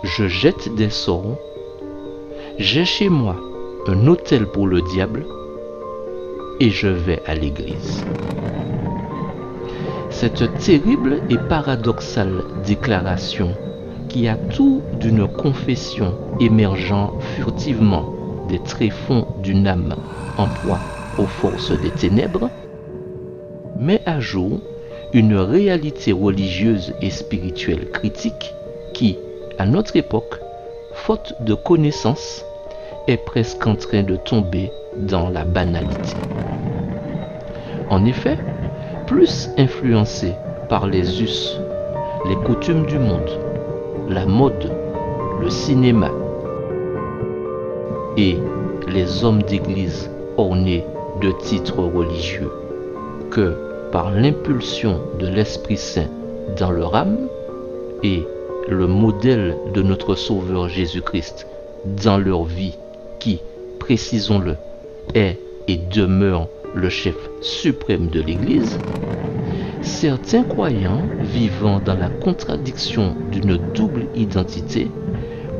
je jette des sorts, j'ai chez moi un autel pour le diable et je vais à l'église. Cette terrible et paradoxale déclaration qui a tout d'une confession émergeant furtivement des tréfonds d'une âme en proie aux forces des ténèbres, met à jour une réalité religieuse et spirituelle critique qui, à notre époque, faute de connaissances, est presque en train de tomber dans la banalité. En effet, plus influencé par les us, les coutumes du monde, la mode, le cinéma et les hommes d'église ornés de titres religieux que par l'impulsion de l'Esprit Saint dans leur âme et le modèle de notre Sauveur Jésus-Christ dans leur vie qui, précisons-le, est et demeure le chef suprême de l'Église, certains croyants vivant dans la contradiction d'une double identité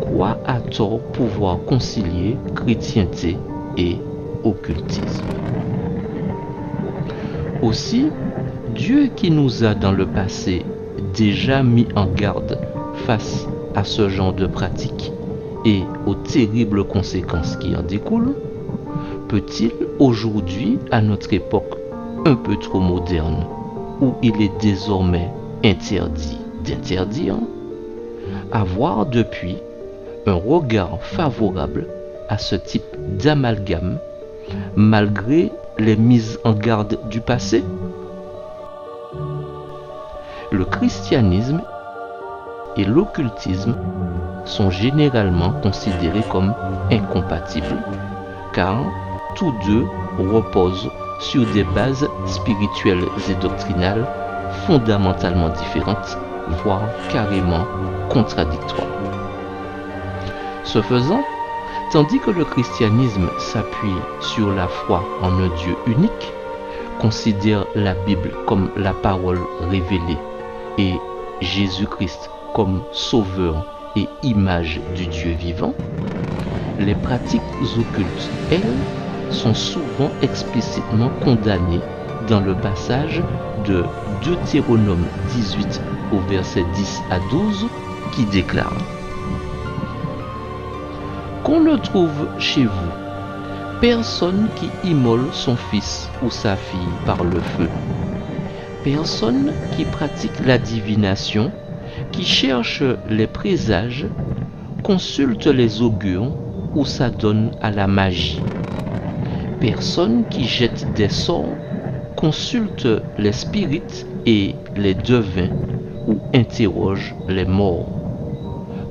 croient à tort pouvoir concilier chrétienté et occultisme. Aussi, Dieu qui nous a dans le passé déjà mis en garde face à ce genre de pratique et aux terribles conséquences qui en découlent, peut-il aujourd'hui, à notre époque un peu trop moderne, où il est désormais interdit d'interdire, avoir depuis un regard favorable à ce type d'amalgame, malgré les mises en garde du passé? Le christianisme et l'occultisme sont généralement considérés comme incompatibles, car tous deux reposent sur des bases spirituelles et doctrinales fondamentalement différentes, voire carrément contradictoires. Ce faisant, tandis que le christianisme s'appuie sur la foi en un Dieu unique, considère la Bible comme la parole révélée et Jésus-Christ comme sauveur et image du Dieu vivant, les pratiques occultes, elles, sont souvent explicitement condamnées dans le passage de Deutéronome 18 au verset 10 à 12 qui déclare: qu'on ne trouve chez vous personne qui immole son fils ou sa fille par le feu, personne qui pratique la divination, qui cherche les présages, consulte les augures ou s'adonne à la magie, personne qui jette des sorts, consulte les spirites et les devins ou interroge les morts.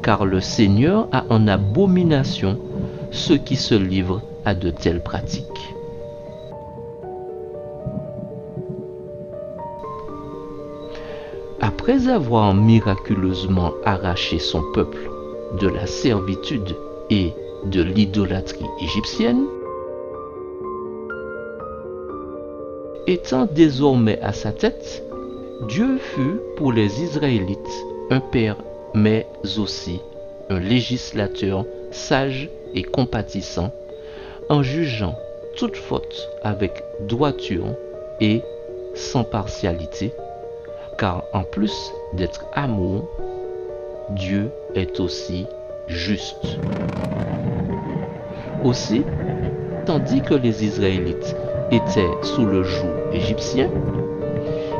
Car le Seigneur a en abomination ceux qui se livrent à de telles pratiques. Après avoir miraculeusement arraché son peuple de la servitude et de l'idolâtrie égyptienne, étant désormais à sa tête, Dieu fut pour les Israélites un père, mais aussi un législateur sage et compatissant, en jugeant toute faute avec droiture et sans partialité, car en plus d'être amour, Dieu est aussi juste. Aussi, tandis que les Israélites étaient sous le joug égyptien,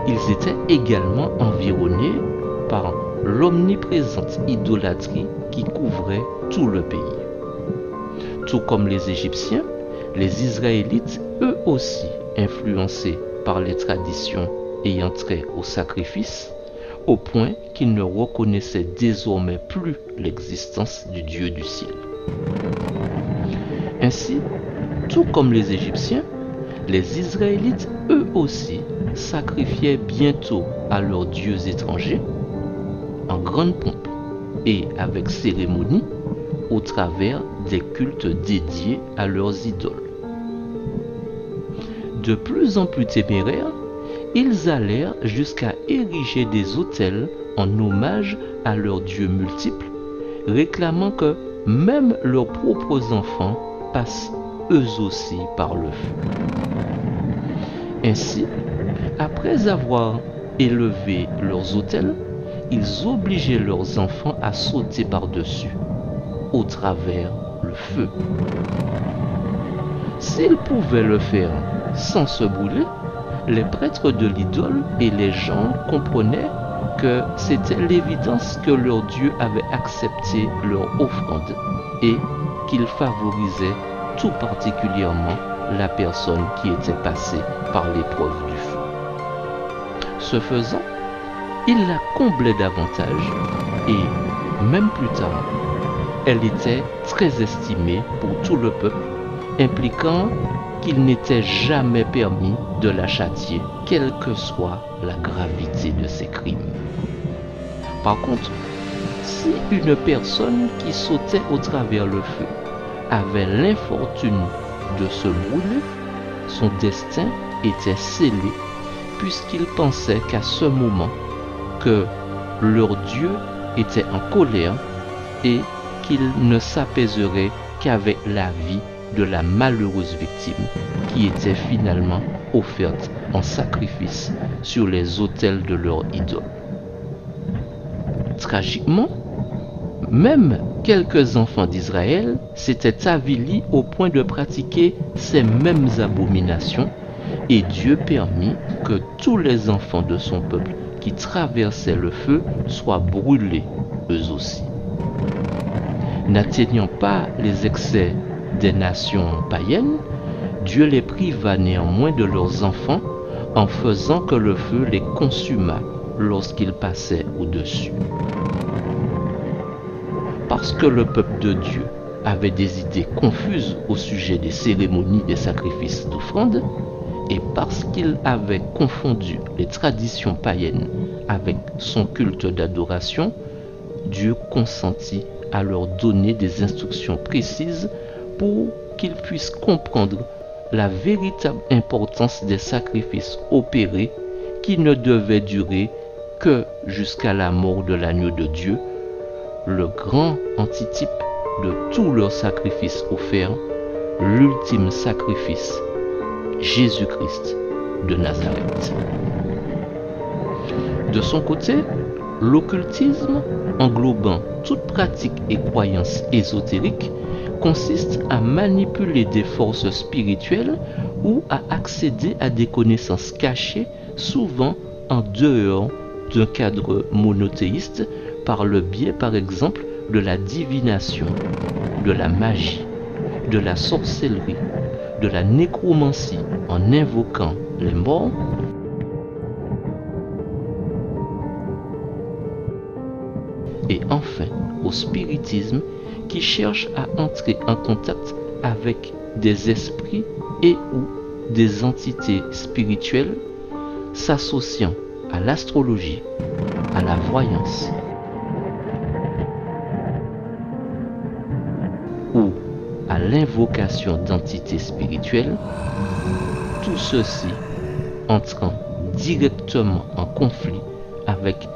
ils étaient également environnés par l'omniprésente idolâtrie qui couvrait tout le pays. Tout comme les Égyptiens, les Israélites, eux aussi, influencés par les traditions ayant trait au sacrifice, au point qu'ils ne reconnaissaient désormais plus l'existence du Dieu du ciel. Ainsi, tout comme les Égyptiens, les Israélites, eux aussi, sacrifiaient bientôt à leurs dieux étrangers, en grande pompe et avec cérémonie, au travers des cultes dédiés à leurs idoles. De plus en plus téméraires, ils allèrent jusqu'à ériger des autels en hommage à leurs dieux multiples réclamant que même leurs propres enfants passent eux aussi par le feu. Ainsi, après avoir élevé leurs autels, ils obligeaient leurs enfants à sauter par-dessus, au travers le feu. S'ils pouvaient le faire sans se brûler, les prêtres de l'idole et les gens comprenaient que c'était l'évidence que leur Dieu avait accepté leur offrande et qu'il favorisait tout particulièrement la personne qui était passée par l'épreuve du feu. Ce faisant, il la comblait davantage et, même plus tard, elle était très estimée pour tout le peuple, impliquant qu'il n'était jamais permis de la châtier, quelle que soit la gravité de ses crimes. Par contre, si une personne qui sautait au travers le feu avait l'infortune de se brûler, son destin était scellé, puisqu'il pensait qu'à ce moment, que leur Dieu était en colère et qu'il ne s'apaiserait qu'avec la vie de la malheureuse victime qui était finalement offerte en sacrifice sur les autels de leur idole. Tragiquement, même quelques enfants d'Israël s'étaient avilis au point de pratiquer ces mêmes abominations et Dieu permit que tous les enfants de son peuple qui traversaient le feu soient brûlés eux aussi. N'atteignant pas les excès des nations païennes, Dieu les priva néanmoins de leurs enfants en faisant que le feu les consumât lorsqu'ils passaient au-dessus. Parce que le peuple de Dieu avait des idées confuses au sujet des cérémonies des sacrifices d'offrande, et parce qu'il avait confondu les traditions païennes avec son culte d'adoration, Dieu consentit à leur donner des instructions précises pour qu'ils puissent comprendre la véritable importance des sacrifices opérés qui ne devaient durer que jusqu'à la mort de l'agneau de Dieu, le grand antitype de tous leurs sacrifices offerts, l'ultime sacrifice, Jésus-Christ de Nazareth. De son côté, l'occultisme, englobant toute pratique et croyance ésotérique, consiste à manipuler des forces spirituelles ou à accéder à des connaissances cachées, souvent en dehors d'un cadre monothéiste, par le biais par exemple de la divination, de la magie, de la sorcellerie, de la nécromancie en invoquant les morts, et enfin au spiritisme qui cherche à entrer en contact avec des esprits et ou des entités spirituelles s'associant à l'astrologie, à la voyance ou à l'invocation d'entités spirituelles, tout ceci entrant directement en conflit avec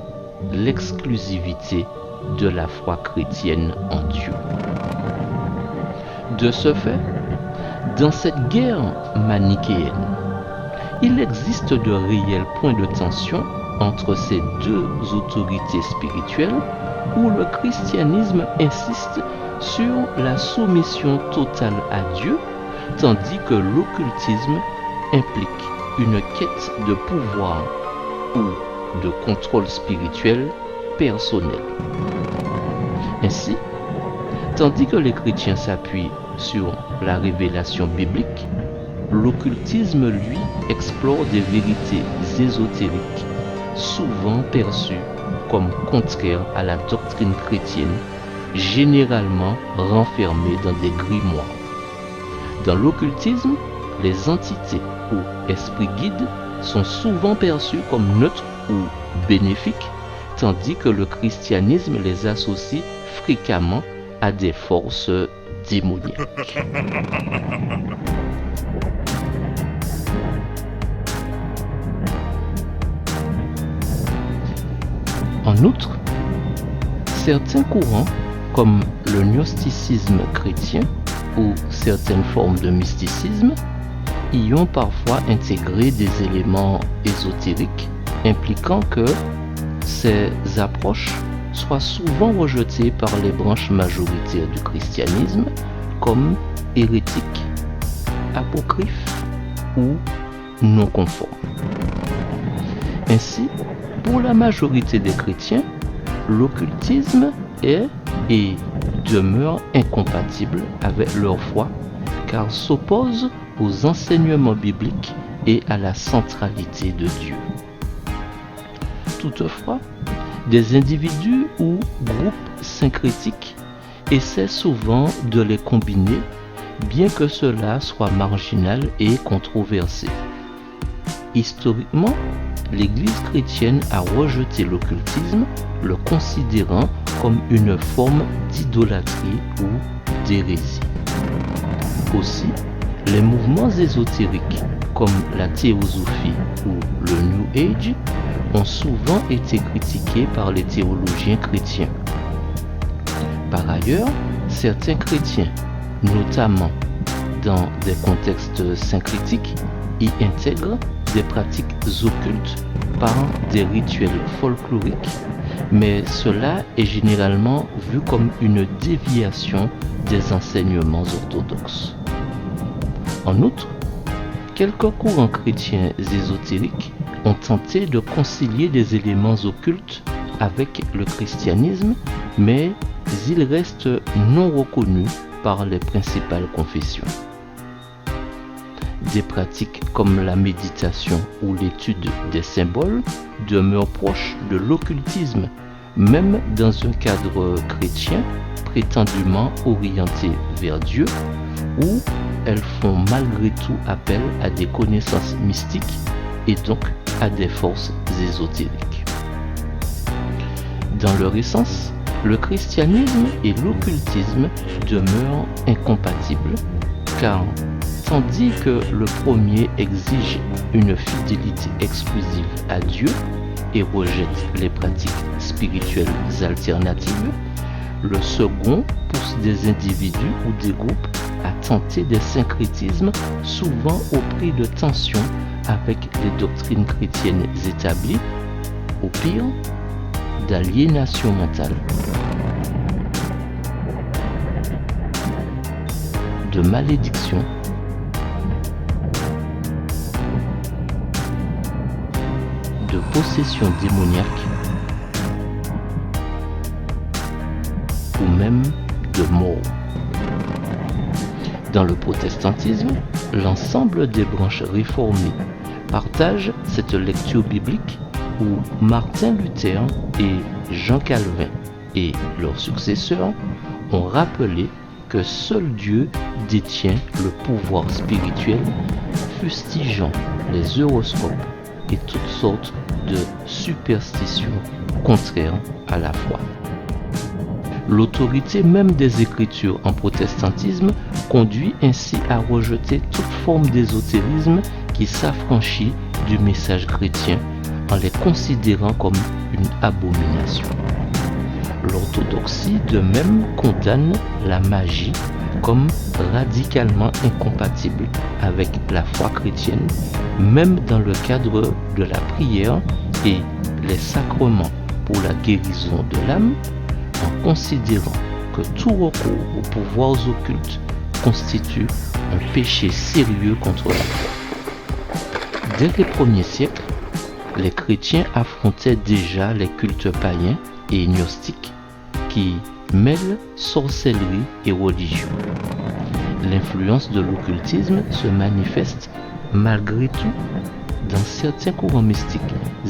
l'exclusivité de la foi chrétienne en Dieu. De ce fait, dans cette guerre manichéenne, il existe de réels points de tension entre ces deux autorités spirituelles où le christianisme insiste sur la soumission totale à Dieu, tandis que l'occultisme implique une quête de pouvoir ou de contrôle spirituel personnel. Ainsi, tandis que les chrétiens s'appuient sur la révélation biblique, l'occultisme, lui, explore des vérités ésotériques, souvent perçues comme contraires à la doctrine chrétienne, généralement renfermées dans des grimoires. Dans l'occultisme, les entités ou esprits guides sont souvent perçus comme neutres ou bénéfiques, tandis que le christianisme les associe fréquemment à des forces démoniaques. En outre, certains courants, comme le gnosticisme chrétien ou certaines formes de mysticisme, y ont parfois intégré des éléments ésotériques impliquant que ces approches soient souvent rejetées par les branches majoritaires du christianisme comme hérétiques, apocryphes ou non conformes. Ainsi, pour la majorité des chrétiens, l'occultisme est et demeure incompatible avec leur foi car s'oppose aux enseignements bibliques et à la centralité de Dieu. Toutefois, des individus ou groupes syncrétiques essaient souvent de les combiner, bien que cela soit marginal et controversé. Historiquement, l'Église chrétienne a rejeté l'occultisme, le considérant comme une forme d'idolâtrie ou d'hérésie. Aussi, les mouvements ésotériques comme la théosophie ou le New Age ont souvent été critiqués par les théologiens chrétiens. Par ailleurs, certains chrétiens, notamment dans des contextes syncrétiques, y intègrent des pratiques occultes par des rituels folkloriques, mais cela est généralement vu comme une déviation des enseignements orthodoxes. En outre, quelques courants chrétiens ésotériques ont tenté de concilier des éléments occultes avec le christianisme, mais ils restent non reconnus par les principales confessions. Des pratiques comme la méditation ou l'étude des symboles demeurent proches de l'occultisme, même dans un cadre chrétien prétendument orienté vers Dieu, où elles font malgré tout appel à des connaissances mystiques et donc à des forces ésotériques. Dans leur essence, le christianisme et l'occultisme demeurent incompatibles, car tandis que le premier exige une fidélité exclusive à Dieu et rejette les pratiques spirituelles alternatives, le second pousse des individus ou des groupes à tenter des syncrétismes, souvent au prix de tensions avec les doctrines chrétiennes établies, au pire, d'aliénation mentale, de malédiction, de possession démoniaque ou même de mort. Dans le protestantisme, l'ensemble des branches réformées partagent cette lecture biblique où Martin Luther et Jean Calvin et leurs successeurs ont rappelé que seul Dieu détient le pouvoir spirituel, fustigeant les horoscopes et toutes sortes de superstitions contraires à la foi. L'autorité même des Écritures en protestantisme conduit ainsi à rejeter toute forme d'ésotérisme qui s'affranchit du message chrétien en les considérant comme une abomination. L'orthodoxie de même condamne la magie comme radicalement incompatible avec la foi chrétienne, même dans le cadre de la prière et les sacrements pour la guérison de l'âme, en considérant que tout recours aux pouvoirs occultes constitue un péché sérieux contre la foi. Dès les premiers siècles, les chrétiens affrontaient déjà les cultes païens et gnostiques qui mêlent sorcellerie et religion. L'influence de l'occultisme se manifeste malgré tout dans certains courants mystiques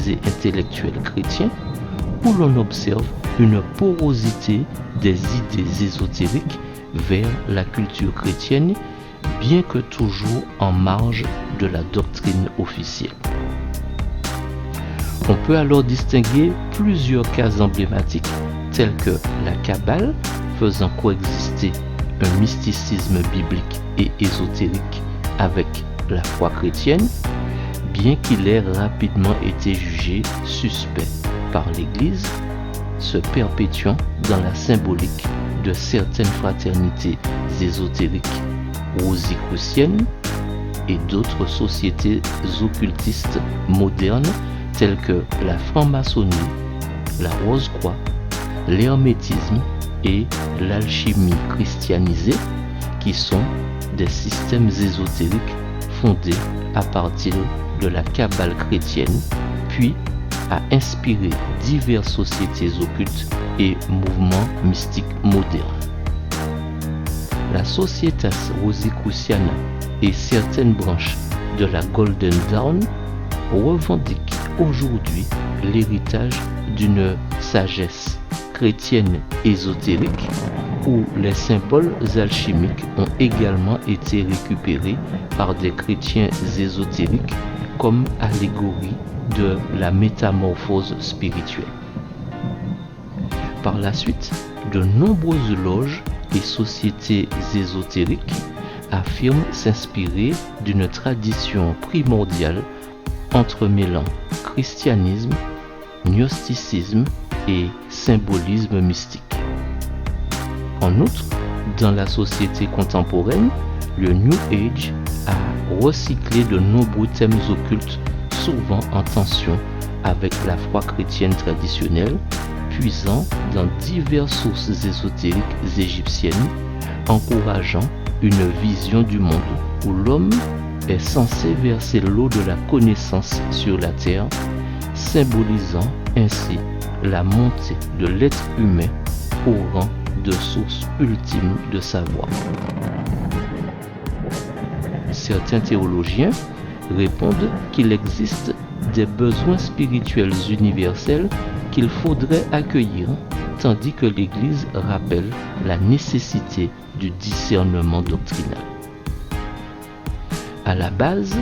et intellectuels chrétiens où l'on observe une porosité des idées ésotériques vers la culture chrétienne, bien que toujours en marge de la doctrine officielle. On peut alors distinguer plusieurs cas emblématiques tels que la Kabbale, faisant coexister un mysticisme biblique et ésotérique avec la foi chrétienne, bien qu'il ait rapidement été jugé suspect par l'Église, se perpétuant dans la symbolique de certaines fraternités ésotériques rosicruciennes et d'autres sociétés occultistes modernes telles que la franc-maçonnerie, la Rose-Croix, l'hermétisme et l'alchimie christianisée, qui sont des systèmes ésotériques fondés à partir de la Kabbale chrétienne, puis a inspiré diverses sociétés occultes et mouvements mystiques modernes. La Societas Rosicruciana et certaines branches de la Golden Dawn revendiquent aujourd'hui l'héritage d'une sagesse chrétienne ésotérique où les symboles alchimiques ont également été récupérés par des chrétiens ésotériques comme allégorie de la métamorphose spirituelle. Par la suite, de nombreuses loges et sociétés ésotériques affirment s'inspirer d'une tradition primordiale entremêlant christianisme, gnosticisme et symbolisme mystique. En outre, dans la société contemporaine, le New Age a recyclé de nombreux thèmes occultes souvent en tension avec la foi chrétienne traditionnelle, puisant dans diverses sources ésotériques égyptiennes, encourageant une vision du monde où l'homme est censé verser l'eau de la connaissance sur la terre, symbolisant ainsi la montée de l'être humain au rang de source ultime de savoir. Certains théologiens répondent qu'il existe des besoins spirituels universels qu'il faudrait accueillir, tandis que l'Église rappelle la nécessité du discernement doctrinal. À la base,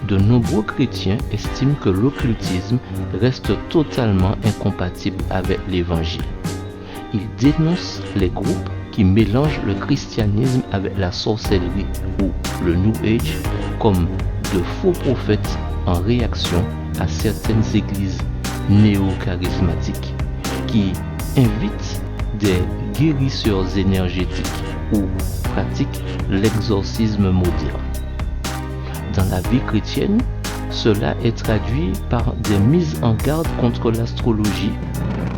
de nombreux chrétiens estiment que l'occultisme reste totalement incompatible avec l'Évangile. Ils dénoncent les groupes qui mélangent le christianisme avec la sorcellerie ou le New Age comme de faux prophètes en réaction à certaines églises néo-charismatiques qui invitent des guérisseurs énergétiques ou pratiquent l'exorcisme moderne. Dans la vie chrétienne, cela est traduit par des mises en garde contre l'astrologie,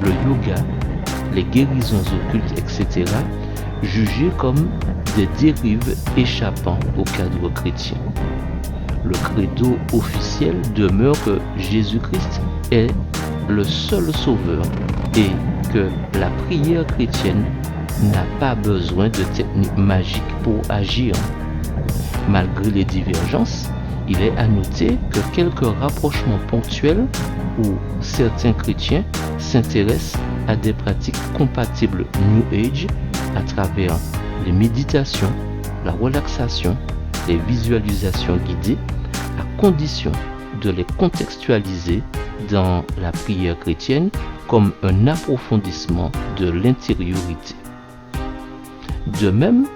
le yoga, les guérisons occultes, etc., jugées comme des dérives échappant au cadre chrétien. Le credo officiel demeure que Jésus-Christ est le seul sauveur et que la prière chrétienne n'a pas besoin de techniques magiques pour agir. Malgré les divergences, il est à noter que quelques rapprochements ponctuels où certains chrétiens s'intéressent à des pratiques compatibles New Age à travers les méditations, la relaxation, les visualisations guidées, à condition de les contextualiser dans la prière chrétienne comme un approfondissement de l'intériorité. De même,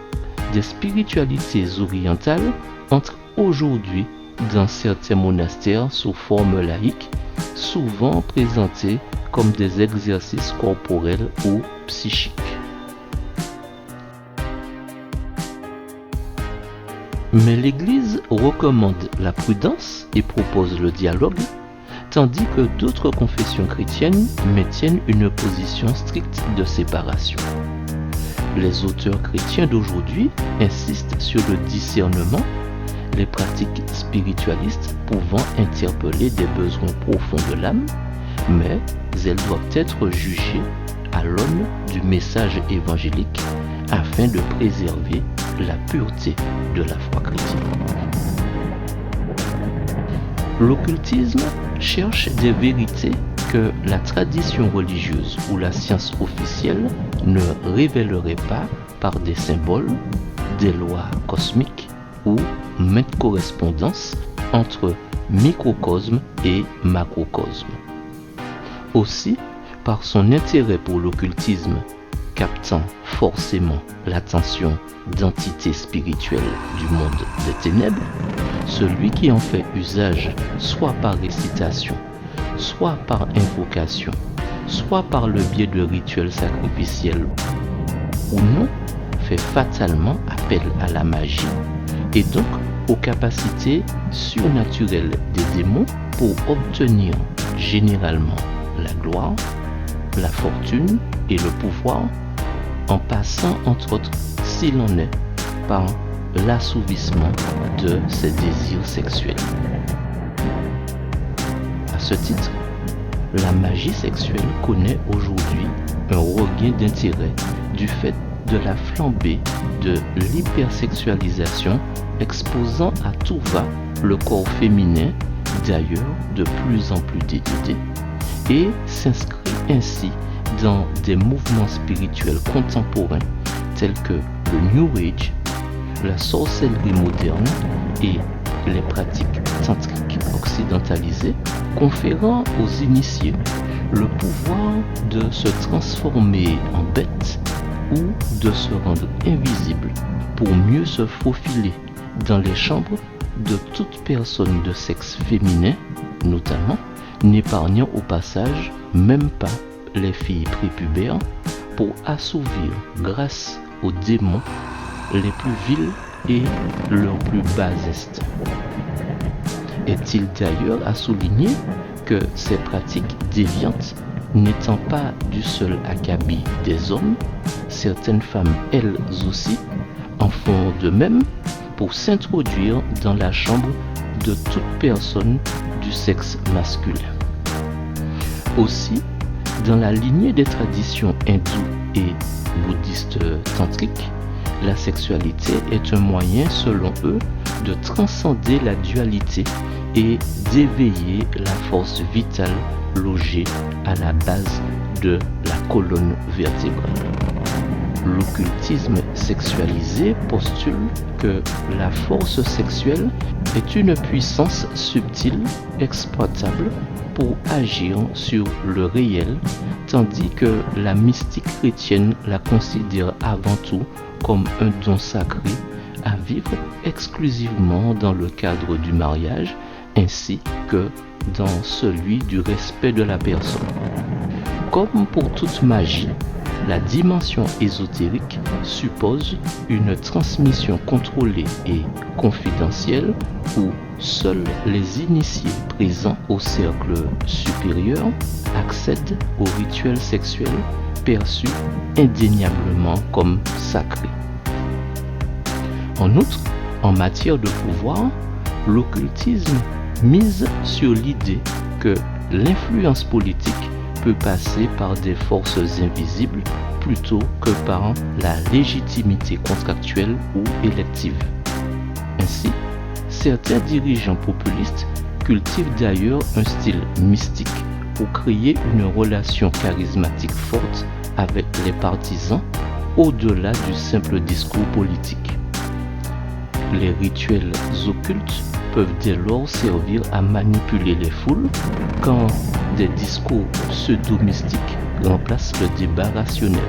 des spiritualités orientales entrent aujourd'hui dans certains monastères sous forme laïque, souvent présentés comme des exercices corporels ou psychiques. Mais l'Église recommande la prudence et propose le dialogue, tandis que d'autres confessions chrétiennes maintiennent une position stricte de séparation. Les auteurs chrétiens d'aujourd'hui insistent sur le discernement, les pratiques spiritualistes pouvant interpeller des besoins profonds de l'âme, mais elles doivent être jugées à l'aune du message évangélique afin de préserver la pureté de la foi chrétienne. L'occultisme cherche des vérités que la tradition religieuse ou la science officielle ne révélerait pas par des symboles, des lois cosmiques ou maintes correspondances entre microcosme et macrocosme. Aussi, par son intérêt pour l'occultisme, captant forcément l'attention d'entités spirituelles du monde des ténèbres, celui qui en fait usage soit par récitation, soit par invocation, soit par le biais de rituels sacrificiels ou non fait fatalement appel à la magie et donc aux capacités surnaturelles des démons pour obtenir généralement la gloire, la fortune et le pouvoir, en passant entre autres, s'il en est, par l'assouvissement de ses désirs sexuels. À ce titre, la magie sexuelle connaît aujourd'hui un regain d'intérêt du fait de la flambée de l'hypersexualisation exposant à tout va le corps féminin, d'ailleurs de plus en plus dénudé, et s'inscrit ainsi dans des mouvements spirituels contemporains tels que le New Age, la sorcellerie moderne et les pratiques tantriques occidentalisées, conférant aux initiés le pouvoir de se transformer en bête ou de se rendre invisible pour mieux se faufiler dans les chambres de toute personne de sexe féminin, notamment, n'épargnant au passage même pas les filles prépubères, pour assouvir grâce aux démons les plus vils et leurs plus bas instincts. Est-il d'ailleurs à souligner que ces pratiques déviantes n'étant pas du seul acabit des hommes, certaines femmes elles aussi en font de même pour s'introduire dans la chambre de toute personne du sexe masculin. Aussi, dans la lignée des traditions hindoues et bouddhistes tantriques, la sexualité est un moyen, selon eux, de transcender la dualité et d'éveiller la force vitale logée à la base de la colonne vertébrale. L'occultisme sexualisé postule que la force sexuelle est une puissance subtile, exploitable pour agir sur le réel, tandis que la mystique chrétienne la considère avant tout comme un don sacré à vivre exclusivement dans le cadre du mariage, ainsi que dans celui du respect de la personne. Comme pour toute magie, la dimension ésotérique suppose une transmission contrôlée et confidentielle où seuls les initiés présents au cercle supérieur accèdent aux rituels sexuels perçus indéniablement comme sacrés. En outre, en matière de pouvoir, l'occultisme mise sur l'idée que l'influence politique peut passer par des forces invisibles plutôt que par la légitimité contractuelle ou élective. Ainsi, certains dirigeants populistes cultivent d'ailleurs un style mystique pour créer une relation charismatique forte avec les partisans au-delà du simple discours politique. Les rituels occultes peuvent dès lors servir à manipuler les foules quand des discours pseudo-mystiques remplacent le débat rationnel.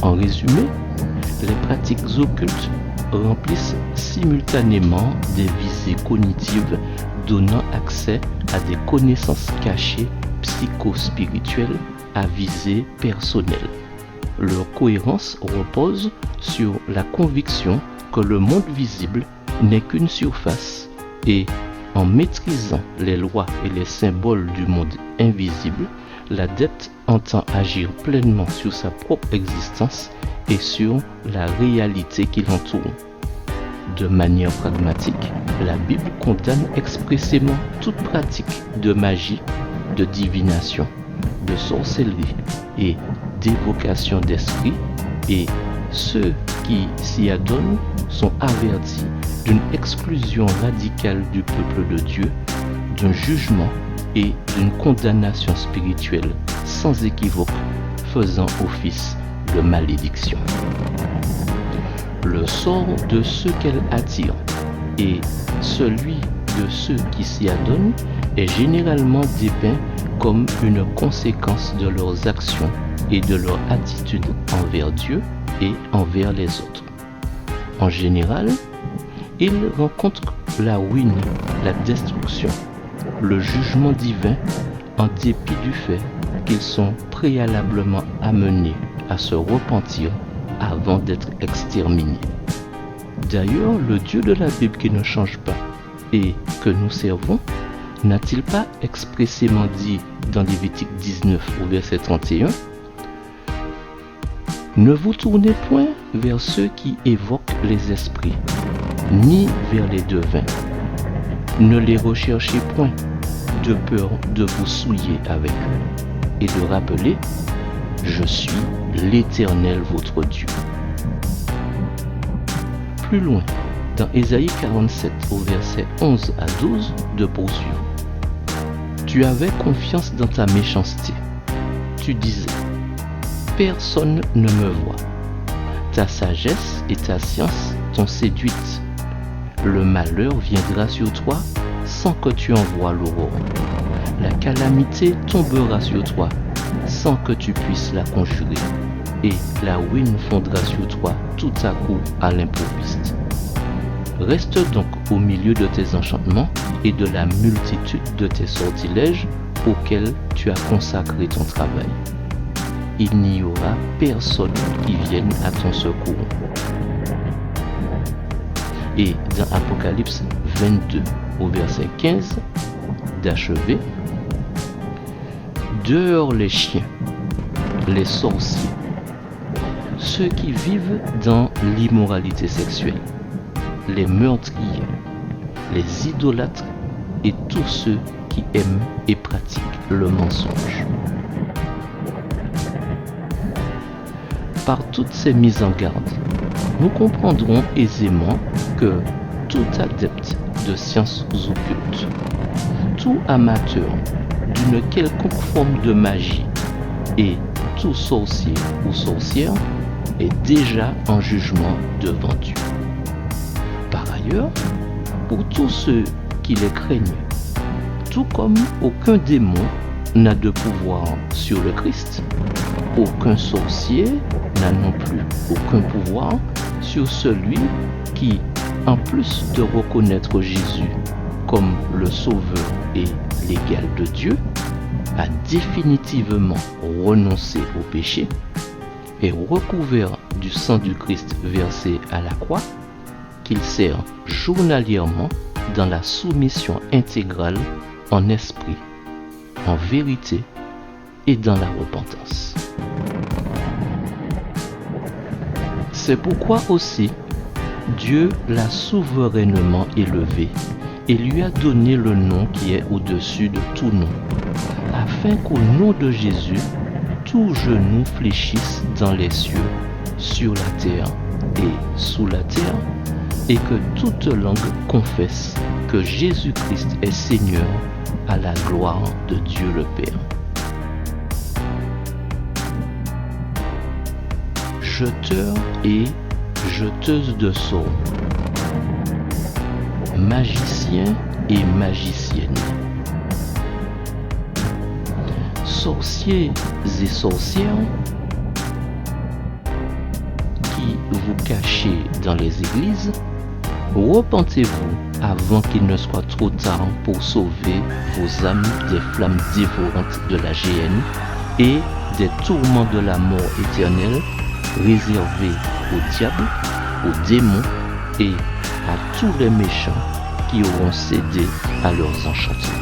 En résumé, les pratiques occultes remplissent simultanément des visées cognitives donnant accès à des connaissances cachées psychospirituelles à visée personnelle. Leur cohérence repose sur la conviction que le monde visible n'est qu'une surface et, en maîtrisant les lois et les symboles du monde invisible, l'adepte entend agir pleinement sur sa propre existence et sur la réalité qui l'entoure. De manière pragmatique, la Bible condamne expressément toute pratique de magie, de divination, de sorcellerie et d'évocation d'esprit, et ceux qui s'y adonnent sont avertis d'une exclusion radicale du peuple de Dieu, d'un jugement et d'une condamnation spirituelle sans équivoque faisant office de malédiction. Le sort de ceux qu'elle attire et celui de ceux qui s'y adonnent est généralement dépeint comme une conséquence de leurs actions et de leur attitude envers Dieu et envers les autres. En général, ils rencontrent la ruine, la destruction, le jugement divin, en dépit du fait qu'ils sont préalablement amenés à se repentir avant d'être exterminés. D'ailleurs, le Dieu de la Bible qui ne change pas et que nous servons, n'a-t-il pas expressément dit dans Lévitique 19 au verset 31 : « Ne vous tournez point vers ceux qui évoquent les esprits, ni vers les devins. Ne les recherchez point, de peur de vous souiller avec eux, et de rappeler : je suis l'Éternel votre Dieu. » Plus loin, dans Ésaïe 47 au verset 11 à 12, de poursuivre. Tu avais confiance dans ta méchanceté. Tu disais : personne ne me voit. Ta sagesse et ta science t'ont séduite. Le malheur viendra sur toi sans que tu en voies l'aurore. La calamité tombera sur toi sans que tu puisses la conjurer. Et la ruine fondra sur toi tout à coup à l'improviste. Reste donc au milieu de tes enchantements et de la multitude de tes sortilèges auxquels tu as consacré ton travail. Il n'y aura personne qui vienne à ton secours. Et dans Apocalypse 22 au verset 15, d'achever : dehors les chiens, les sorciers, ceux qui vivent dans l'immoralité sexuelle, les meurtriers, les idolâtres et tous ceux qui aiment et pratiquent le mensonge. Par toutes ces mises en garde, nous comprendrons aisément que tout adepte de sciences occultes, tout amateur d'une quelconque forme de magie et tout sorcier ou sorcière est déjà en jugement devant Dieu. Par ailleurs, pour tous ceux qui les craignent, tout comme aucun démon n'a de pouvoir sur le Christ, aucun sorcier n'a non plus aucun pouvoir sur celui qui, en plus de reconnaître Jésus comme le Sauveur et l'égal de Dieu, a définitivement renoncé au péché et recouvert du sang du Christ versé à la croix, qu'il sert journalièrement dans la soumission intégrale en esprit, en vérité et dans la repentance. C'est pourquoi aussi Dieu l'a souverainement élevé et lui a donné le nom qui est au-dessus de tout nom, afin qu'au nom de Jésus, tout genou fléchisse dans les cieux, sur la terre et sous la terre, et que toute langue confesse que Jésus-Christ est Seigneur, à la gloire de Dieu le Père. Jeteurs et jeteuses de sorts, magiciens et magiciennes, sorciers et sorcières qui vous cachez dans les églises, repentez-vous avant qu'il ne soit trop tard pour sauver vos âmes des flammes dévorantes de la géhenne et des tourments de la mort éternelle réservés au diable, aux démons et à tous les méchants qui auront cédé à leurs enchantements.